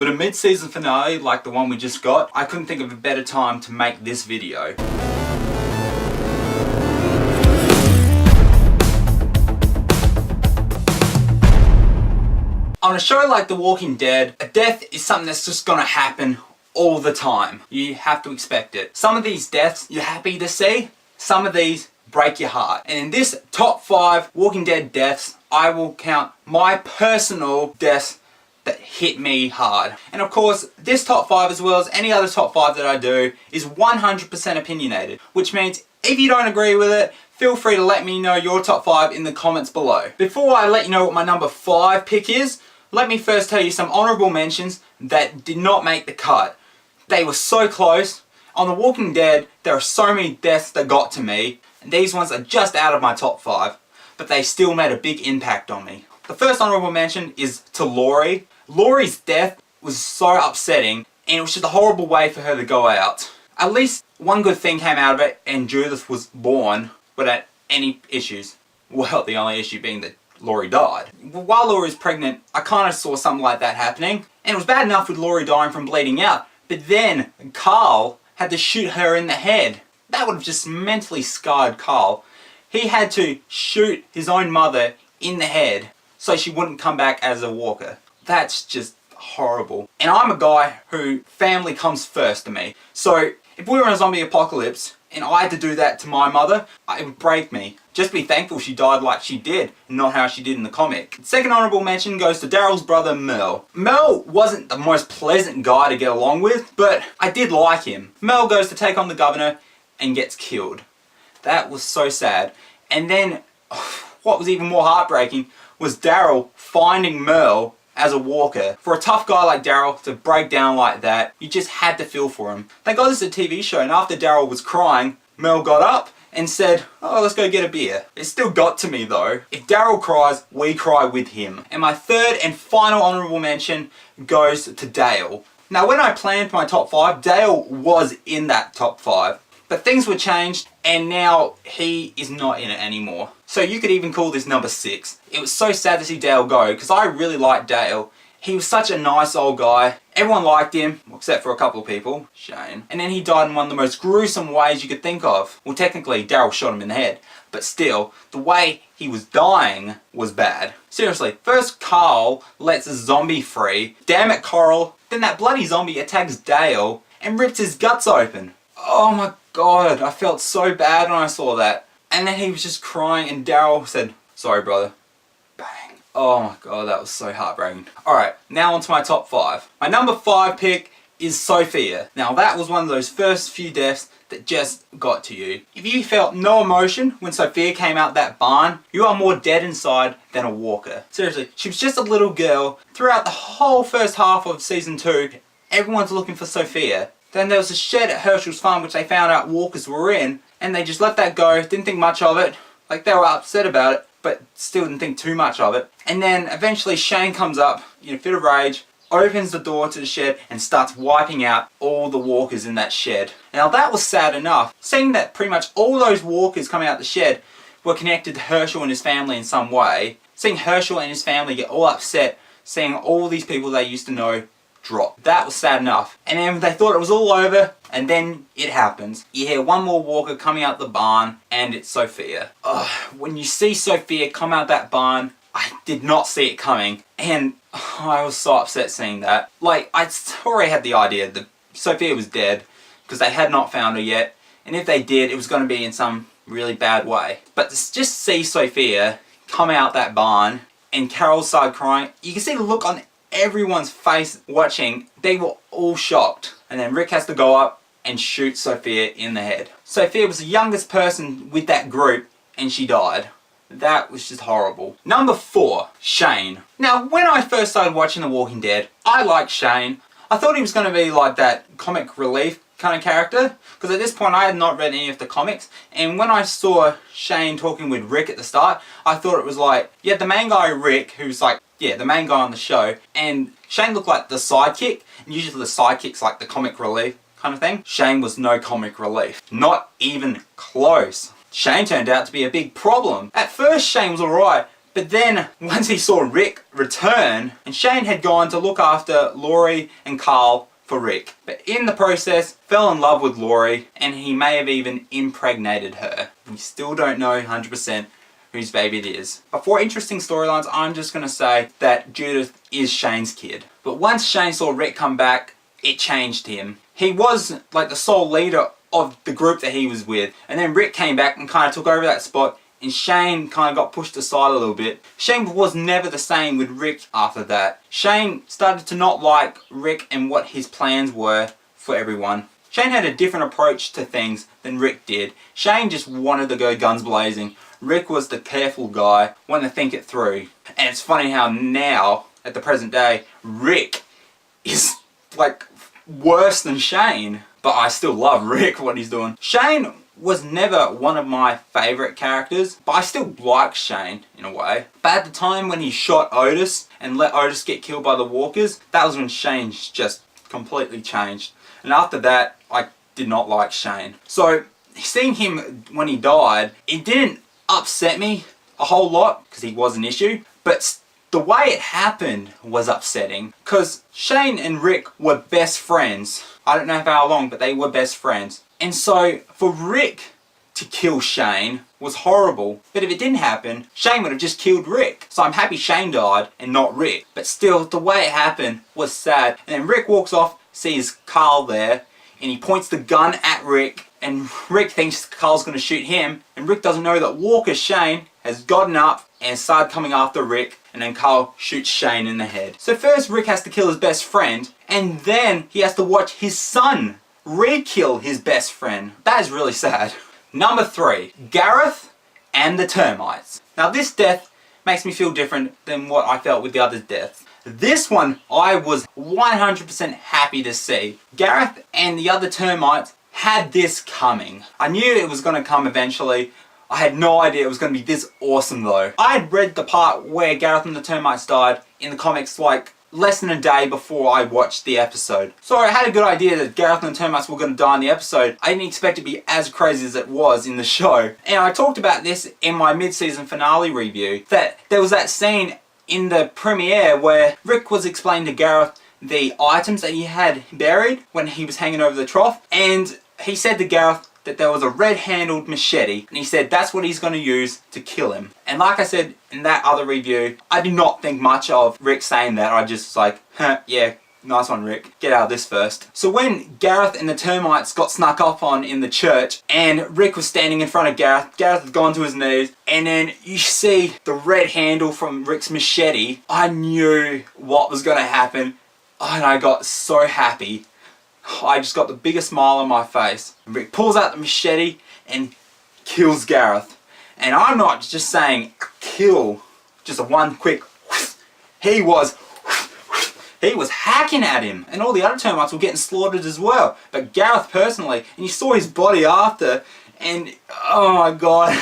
But a mid-season finale like the one we just got, I couldn't think of a better time to make this video. On a show like The Walking Dead, a death is something that's just gonna happen all the time. You have to expect it. Some of these deaths you're happy to see, some of these break your heart. And in this top 5 Walking Dead deaths, I will count my personal deaths that hit me hard. And of course, this top 5 as well as any other top 5 that I do is 100% opinionated, which means if you don't agree with it, feel free to let me know your top 5 in the comments below. Before I let you know what my number 5 pick is, let me first tell you some honourable mentions that did not make the cut. They were so close. On The Walking Dead, there are so many deaths that got to me, and these ones are just out of my top 5, but they still made a big impact on me. The first honourable mention is to Laurie. Laurie's death was so upsetting, and it was just a horrible way for her to go out. At least one good thing came out of it, and Judith was born without any issues. Well, the only issue being that Laurie died. While Laurie was pregnant, I kind of saw something like that happening, and it was bad enough with Laurie dying from bleeding out, but then Carl had to shoot her in the head. That would have just mentally scarred Carl. He had to shoot his own mother in the head so she wouldn't come back as a walker. That's just horrible. And I'm a guy who family comes first to me. So if we were in a zombie apocalypse and I had to do that to my mother, it would break me. Just be thankful she died like she did, and not how she did in the comic. Second honourable mention goes to Daryl's brother Mel. Mel wasn't the most pleasant guy to get along with, but I did like him. Mel goes to take on the governor and gets killed. That was so sad. And then, what was even more heartbreaking was Daryl finding Mel as a walker. For a tough guy like Daryl to break down like that, you just had to feel for him. Thank God this is a TV show, and after Daryl was crying, Mel got up and said, oh, let's go get a beer. It still got to me though. If Daryl cries, we cry with him. And my third and final honourable mention goes to Dale. Now when I planned my top 5, Dale was in that top 5. But things were changed, and now he is not in it anymore. So you could even call this number 6. It was so sad to see Dale go, because I really liked Dale. He was such a nice old guy. Everyone liked him, except for a couple of people. Shane. And then he died in one of the most gruesome ways you could think of. Well, technically, Daryl shot him in the head. But still, the way he was dying was bad. Seriously, first Carl lets a zombie free. Damn it, Coral. Then that bloody zombie attacks Dale and rips his guts open. Oh my God, I felt so bad when I saw that. And then he was just crying, and Daryl said, sorry brother. Bang. Oh my God, that was so heartbreaking. Alright, now on to my top 5. My number 5 pick is Sophia. Now that was one of those first few deaths that just got to you. If you felt no emotion when Sophia came out that barn, you are more dead inside than a walker. Seriously, she was just a little girl. Throughout the whole first half of season 2, everyone's looking for Sophia. Then there was a shed at Herschel's farm which they found out walkers were in, and they just let that go, didn't think much of it. Like, they were upset about it, but still didn't think too much of it. And then eventually Shane comes up in a fit of rage, opens the door to the shed and starts wiping out all the walkers in that shed. Now that was sad enough, seeing that pretty much all those walkers coming out the shed were connected to Herschel and his family in some way. Seeing Herschel and his family get all upset, seeing all these people they used to know drop. That was sad enough. And then they thought it was all over, and then it happens. You hear one more walker coming out the barn, and it's Sophia. Ugh, when you see Sophia come out that barn, I did not see it coming, and I was so upset seeing that. Like, I already had the idea that Sophia was dead, because they had not found her yet, and if they did, it was going to be in some really bad way. But to just see Sophia come out that barn, and Carol started crying, you can see the look on everyone's face watching. They were all shocked. And then Rick has to go up and shoot Sophia in the head. Sophia was the youngest person with that group, and she died. That was just horrible. Number 4, Shane. Now, when I first started watching The Walking Dead, I liked Shane. I thought he was going to be like that comic relief kind of character, because at this point I had not read any of the comics, and when I saw Shane talking with Rick at the start, I thought it was like, yeah, the main guy Rick, who's like, yeah, the main guy on the show, and Shane looked like the sidekick, and usually the sidekick's like the comic relief kind of thing. Shane was no comic relief. Not even close. Shane turned out to be a big problem. At first Shane was alright, But then, once he saw Rick return, and Shane had gone to look after Laurie and Carl for Rick. But in the process, fell in love with Laurie, and he may have even impregnated her. We still don't know 100% whose baby it is. But for interesting storylines, I'm just going to say that Judith is Shane's kid. But once Shane saw Rick come back, it changed him. He was like the sole leader of the group that he was with. And then Rick came back and kind of took over that spot, and Shane kind of got pushed aside a little bit. Shane was never the same with Rick after that. Shane started to not like Rick and what his plans were for everyone. Shane had a different approach to things than Rick did. Shane just wanted to go guns blazing. Rick was the careful guy, wanting to think it through. And it's funny how now, at the present day, Rick is like worse than Shane. But I still love Rick, what he's doing. Shane was never one of my favourite characters, but I still like Shane in a way. But at the time when he shot Otis and let Otis get killed by the walkers, that was when Shane just completely changed. And after that, I did not like Shane. So seeing him when he died, it didn't upset me a whole lot because he was an issue, but the way it happened was upsetting because Shane and Rick were best friends. I don't know for how long, but they were best friends. And so for Rick to kill Shane was horrible. But if it didn't happen, Shane would have just killed Rick. So I'm happy Shane died and not Rick. But still, the way it happened was sad. And then Rick walks off, sees Carl there, and he points the gun at Rick. And Rick thinks Carl's going to shoot him. And Rick doesn't know that Walker Shane has gotten up and started coming after Rick. And then Carl shoots Shane in the head. So first Rick has to kill his best friend. And then he has to watch his son re-kill his best friend. That is really sad. Number 3, Gareth and the termites. Now this death makes me feel different than what I felt with the other deaths. This one I was 100% happy to see. Gareth and the other termites had this coming. I knew it was going to come eventually. I had no idea it was going to be this awesome though. I had read the part where Gareth and the termites died in the comics like less than a day before I watched the episode. So I had a good idea that Gareth and the termites were going to die in the episode. I didn't expect it to be as crazy as it was in the show. And I talked about this in my mid-season finale review, that there was that scene in the premiere where Rick was explaining to Gareth the items that he had buried when he was hanging over the trough, and he said to Gareth that there was a red-handled machete, and he said that's what he's going to use to kill him. And like I said in that other review, I did not think much of Rick saying that. I just was like, huh, yeah, nice one Rick, get out of this first. So when Gareth and the termites got snuck up on in the church, and Rick was standing in front of Gareth, Gareth had gone to his knees, and then you see the red handle from Rick's machete, I knew what was going to happen, and I got so happy. I just got the biggest smile on my face. Rick pulls out the machete and kills Gareth. And I'm not just saying kill, just a one quick whoosh. He was hacking at him. And all the other termites were getting slaughtered as well. But Gareth personally, and you saw his body after, and oh my god.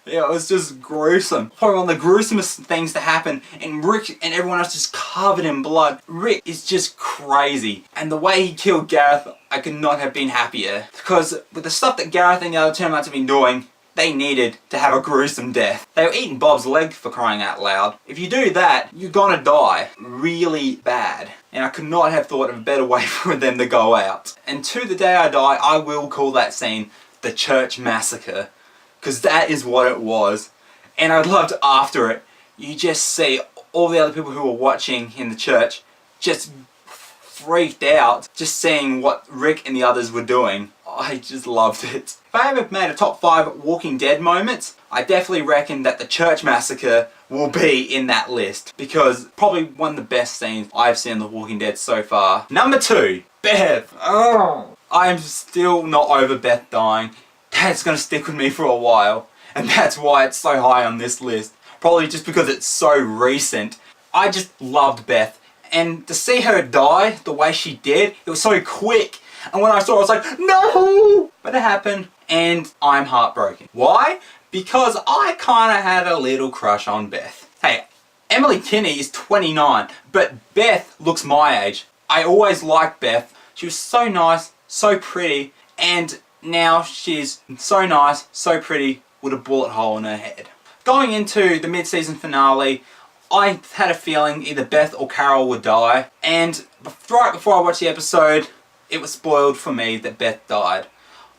Yeah, it was just gruesome. Probably one of the gruesomest things to happen, and Rick and everyone else just covered in blood. Rick is just crazy, and the way he killed Gareth, I could not have been happier. Because with the stuff that Gareth and the other termites have been doing, they needed to have a gruesome death. They were eating Bob's leg, for crying out loud. If you do that, you're gonna die really bad. And I could not have thought of a better way for them to go out. And to the day I die, I will call that scene the Church Massacre. Because that is what it was. And I loved after it, you just see all the other people who were watching in the church just freaked out just seeing what Rick and the others were doing. I just loved it. If I ever made a top 5 Walking Dead moments, I definitely reckon that the Church Massacre will be in that list. Because probably one of the best scenes I've seen in The Walking Dead so far. Number 2, Beth. Oh, I am still not over Beth dying. That's going to stick with me for a while, and that's why it's so high on this list. Probably just because it's so recent. I just loved Beth, and to see her die the way she did, it was so quick, and when I saw it I was like, no! But it happened, and I'm heartbroken. Why? Because I kind of had a little crush on Beth. Hey, Emily Kinney is 29, but Beth looks my age. I always liked Beth. She was so nice, so pretty, and now she's so nice, so pretty, with a bullet hole in her head. Going into the mid-season finale, I had a feeling either Beth or Carol would die, and right before I watched the episode, it was spoiled for me that Beth died.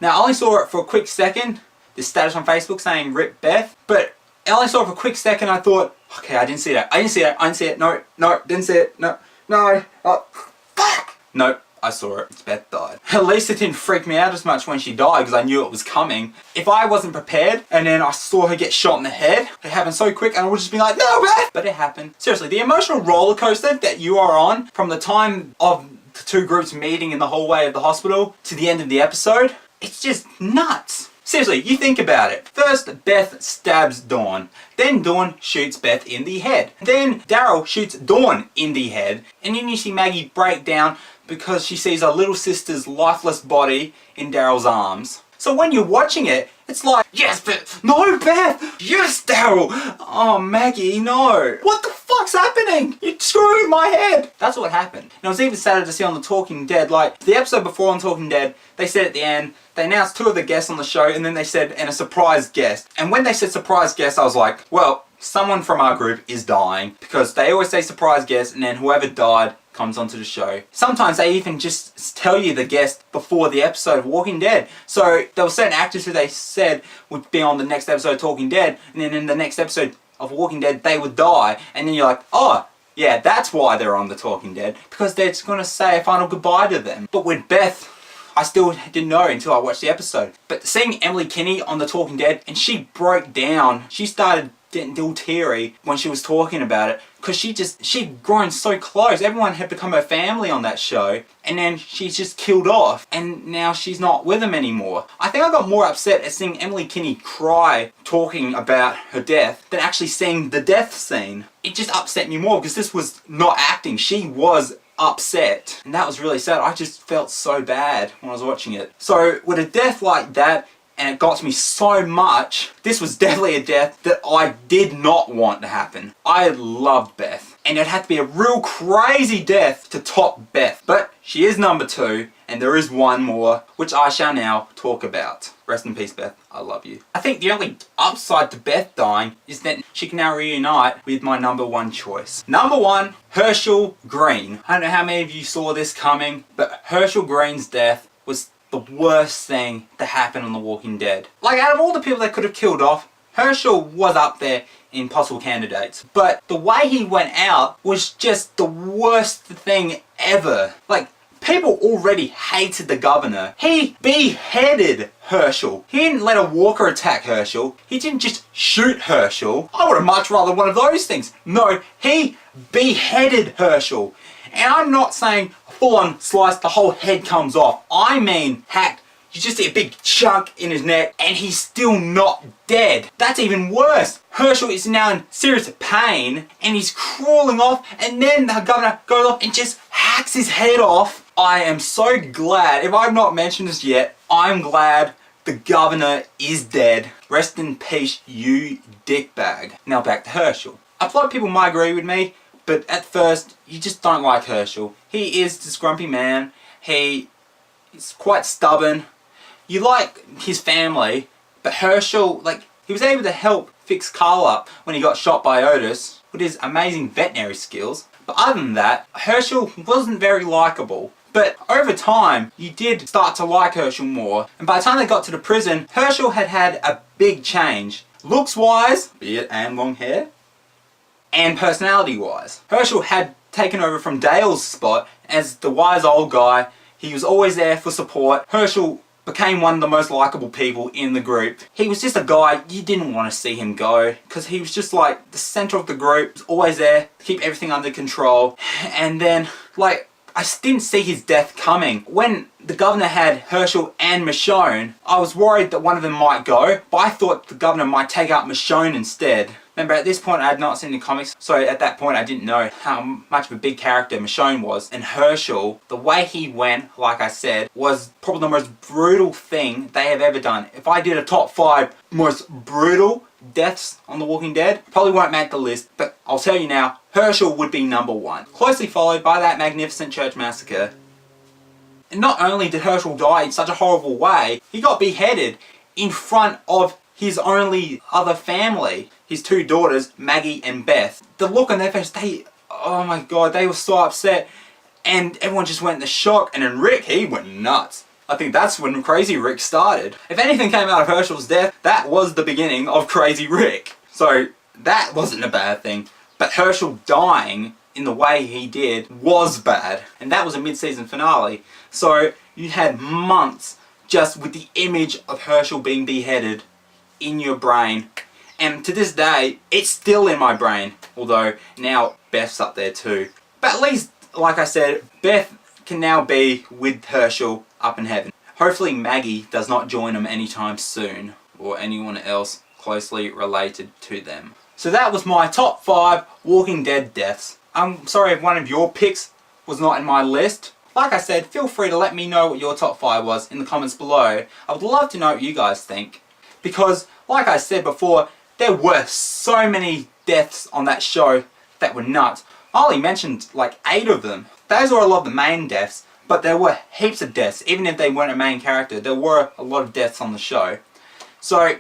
Now, I only saw it for a quick second, this status on Facebook saying RIP Beth, but I only saw it for a quick second. I thought, okay, I didn't see that, I didn't see it, no, didn't see it, no, fuck! Nope, I saw it, Beth died. At least it didn't freak me out as much when she died, because I knew it was coming. If I wasn't prepared, and then I saw her get shot in the head, it happened so quick, and I would just be like, no, Beth! But it happened. Seriously, the emotional roller coaster that you are on, from the time of the two groups meeting in the hallway of the hospital, to the end of the episode, it's just nuts. Seriously, you think about it. First, Beth stabs Dawn. Then Dawn shoots Beth in the head. Then Daryl shoots Dawn in the head. And then you see Maggie break down because she sees her little sister's lifeless body in Daryl's arms. So when you're watching it, it's like, yes, Beth! No, Beth! Yes, Daryl! Oh, Maggie, no! What the fuck's happening? You're screwing my head! That's what happened. And it was even sadder to see on The Talking Dead, like, the episode before on Talking Dead, they said at the end, they announced 2 of the guests on the show, and then they said, and a surprise guest. And when they said surprise guest, I was like, well, someone from our group is dying, because they always say surprise guest, and then whoever died comes onto the show. Sometimes they even just tell you the guest before the episode of Walking Dead. So there were certain actors who they said would be on the next episode of Talking Dead, and then in the next episode of Walking Dead they would die, and then you're like, oh, yeah, that's why they're on the Talking Dead, because they're just gonna say a final goodbye to them. But with Beth, I still didn't know until I watched the episode. But seeing Emily Kinney on The Talking Dead, and she broke down, she started getting all teary when she was talking about it, because she'd grown so close. Everyone had become her family on that show, and then she's just killed off, and now she's not with them anymore. I think I got more upset at seeing Emily Kinney cry talking about her death than actually seeing the death scene. It just upset me more, because this was not acting. She was upset, and that was really sad. I just felt so bad when I was watching it. So with a death like that, and it got to me so much, this was definitely a death that I did not want to happen. I loved Beth, and it'd have to be a real crazy death to top Beth. But she is number 2, and there is one more, which I shall now talk about. Rest in peace, Beth. I love you. I think the only upside to Beth dying is that she can now reunite with my number 1 choice. Number 1, Herschel Green. I don't know how many of you saw this coming, but Herschel Green's death was the worst thing that happened on The Walking Dead. Like, out of all the people they could have killed off, Herschel was up there in possible candidates. But the way he went out was just the worst thing ever. Like, people already hated the governor. He beheaded Herschel. He didn't let a walker attack Herschel. He didn't just shoot Herschel. I would have much rather one of those things. No, he beheaded Herschel. And I'm not saying full-on slice, the whole head comes off. I mean hacked. You just see a big chunk in his neck, and he's still not dead. That's even worse. Herschel is now in serious pain, and he's crawling off, and then the governor goes off and just hacks his head off. I am so glad, if I've not mentioned this yet, I'm glad the governor is dead. Rest in peace, you dickbag. Now back to Herschel. A lot of people might agree with me, but at first, you just don't like Herschel. He is this grumpy man. He is quite stubborn. You like his family, but Herschel, like, he was able to help fix Carl up when he got shot by Otis with his amazing veterinary skills. But other than that, Herschel wasn't very likable. But over time, you did start to like Herschel more. And by the time they got to the prison, Herschel had had a big change. Looks-wise, beard and long hair, and personality-wise. Herschel had taken over from Dale's spot as the wise old guy. He was always there for support. Herschel became one of the most likable people in the group. He was just a guy you didn't want to see him go, because he was just like the center of the group, always there to keep everything under control. And then, like, I didn't see his death coming. When the governor had Herschel and Michonne, I was worried that one of them might go, but I thought the governor might take out Michonne instead. Remember, at this point I had not seen the comics, so at that point I didn't know how much of a big character Michonne was. And Herschel, the way he went, like I said, was probably the most brutal thing they have ever done. If I did a top 5 most brutal deaths on The Walking Dead, probably won't make the list, but I'll tell you now, Herschel would be number 1. Closely followed by that magnificent church massacre. And not only did Herschel die in such a horrible way, he got beheaded in front of his only other family, his 2 daughters, Maggie and Beth. The look on their face, oh my god, they were so upset. And everyone just went into shock. And then Rick, he went nuts. I think that's when Crazy Rick started. If anything came out of Herschel's death, that was the beginning of Crazy Rick. So that wasn't a bad thing. But Herschel dying in the way he did was bad. And that was a mid-season finale. So you had months just with the image of Herschel being beheaded in your brain. And to this day, it's still in my brain. Although now Beth's up there too. But at least, like I said, Beth can now be with Herschel up in heaven. Hopefully Maggie does not join him anytime soon, or anyone else closely related to them. So that was my top 5 Walking Dead deaths. I'm sorry if one of your picks was not in my list. Like I said, feel free to let me know what your top 5 was in the comments below. I would love to know what you guys think. Because, like I said before, there were so many deaths on that show that were nuts. I only mentioned like 8 of them. Those were a lot of the main deaths, but there were heaps of deaths. Even if they weren't a main character, there were a lot of deaths on the show. So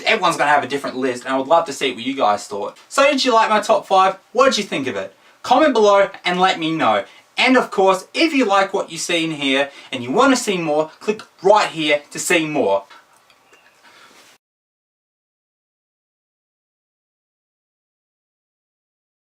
everyone's going to have a different list, and I would love to see what you guys thought. So did you like my top 5? What did you think of it? Comment below and let me know. And of course, if you like what you see in here and you want to see more, click right here to see more.